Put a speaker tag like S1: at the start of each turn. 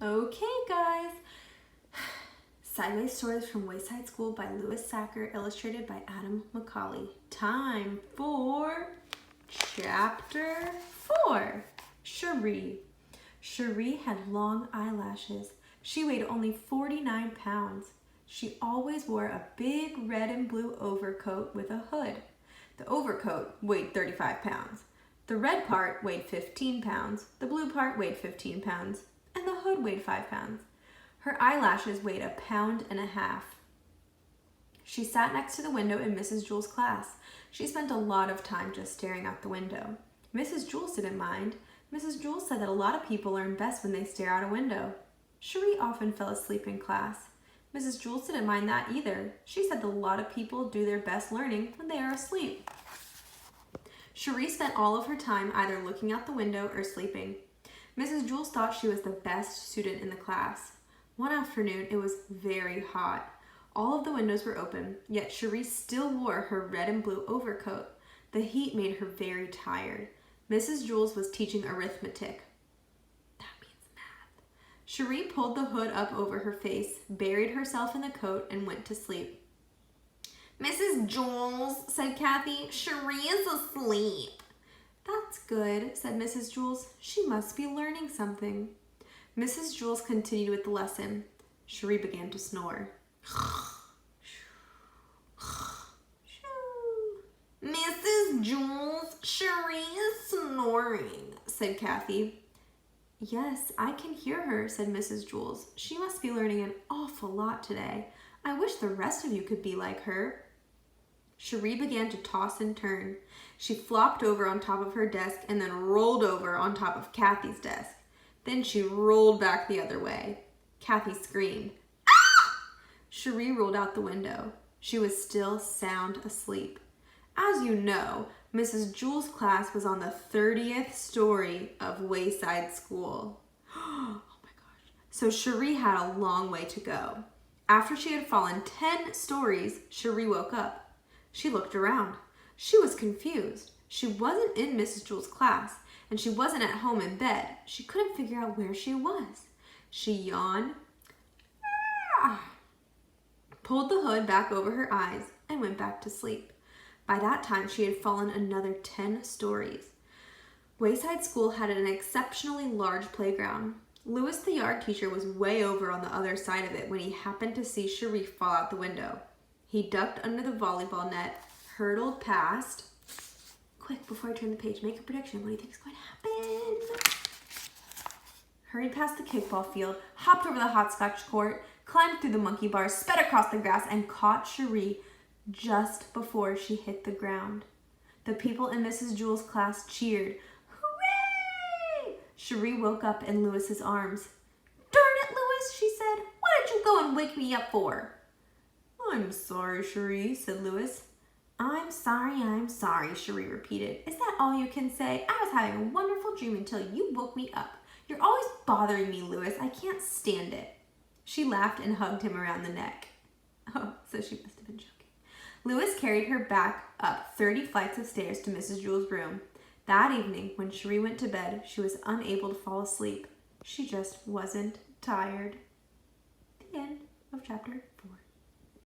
S1: Okay, guys. Sideways Stories from Wayside School by Sachar, illustrated by McCauley. Time for Chapter 4. Cherie. Cherie had long eyelashes. She weighed only 49 pounds. She always wore a big red and blue overcoat with a hood. The overcoat weighed 35 pounds. The red part weighed 15 pounds. The blue part weighed 15 pounds. And the hood weighed 5 pounds. Her eyelashes weighed 1.5 pounds. She sat next to the window in Mrs. Jewell's class. She spent a lot of time just staring out the window. Mrs. Jewell didn't mind. Mrs. Jewell said that a lot of people learn best when they stare out a window. Cherie often fell asleep in class. Mrs. Jewell didn't mind that either. She said that a lot of people do their best learning when they are asleep. Cherie spent all of her time either looking out the window or sleeping. Mrs. Jewell thought she was the best student in the class. One afternoon, it was very hot. All of the windows were open, yet Cherie still wore her red and blue overcoat. The heat made her very tired. Mrs. Jewell was teaching arithmetic. That means math. Cherie pulled the hood up over her face, buried herself in the coat, and went to sleep. "Mrs. Jewell," said Kathy, "Cherie is asleep." "That's good," said Mrs. Jewell. "She must be learning something." Mrs. Jewell continued with the lesson. Cherie began to snore. "Mrs. Jewell, Cherie is snoring," said Kathy. "Yes, I can hear her," said Mrs. Jewell. "She must be learning an awful lot today. I wish the rest of you could be like her." Cherie began to toss and turn. She flopped over on top of her desk and then rolled over on top of Kathy's desk. Then she rolled back the other way. Kathy screamed, "Ah!" Cherie rolled out the window. She was still sound asleep. As you know, Mrs. Jewell's class was on the 30th story of Wayside School. Oh my gosh. So Cherie had a long way to go. After she had fallen 10 stories, Cherie woke up. She looked around. She was confused. She wasn't in Mrs. Jewell's class, and she wasn't at home in bed. She couldn't figure out where she was. She yawned, pulled the hood back over her eyes, and went back to sleep. By that time, she had fallen another 10 stories. Wayside School had an exceptionally large playground. Louis, the yard teacher, was way over on the other side of it when he happened to see Cherie fall out the window. He ducked under the volleyball net, hurtled past. Quick, before I turn the page, make a prediction. What do you think is going to happen? Hurried past the kickball field, hopped over the hopscotch court, climbed through the monkey bars, sped across the grass, and caught Cherie just before she hit the ground. The people in Mrs. Jewell's class cheered. "Hooray!" Cherie woke up in Louis's arms. "Darn it, Louis," she said. "What did you go and wake me up for?" "I'm sorry, Cherie," said Louis. I'm sorry, Cherie repeated. "Is that all you can say? I was having a wonderful dream until you woke me up. You're always bothering me, Louis. I can't stand it." She laughed and hugged him around the neck. Oh, so she must have been joking. Louis carried her back up 30 flights of stairs to Mrs. Jewell's room. That evening, when Cherie went to bed, she was unable to fall asleep. She just wasn't tired. The end of chapter 4.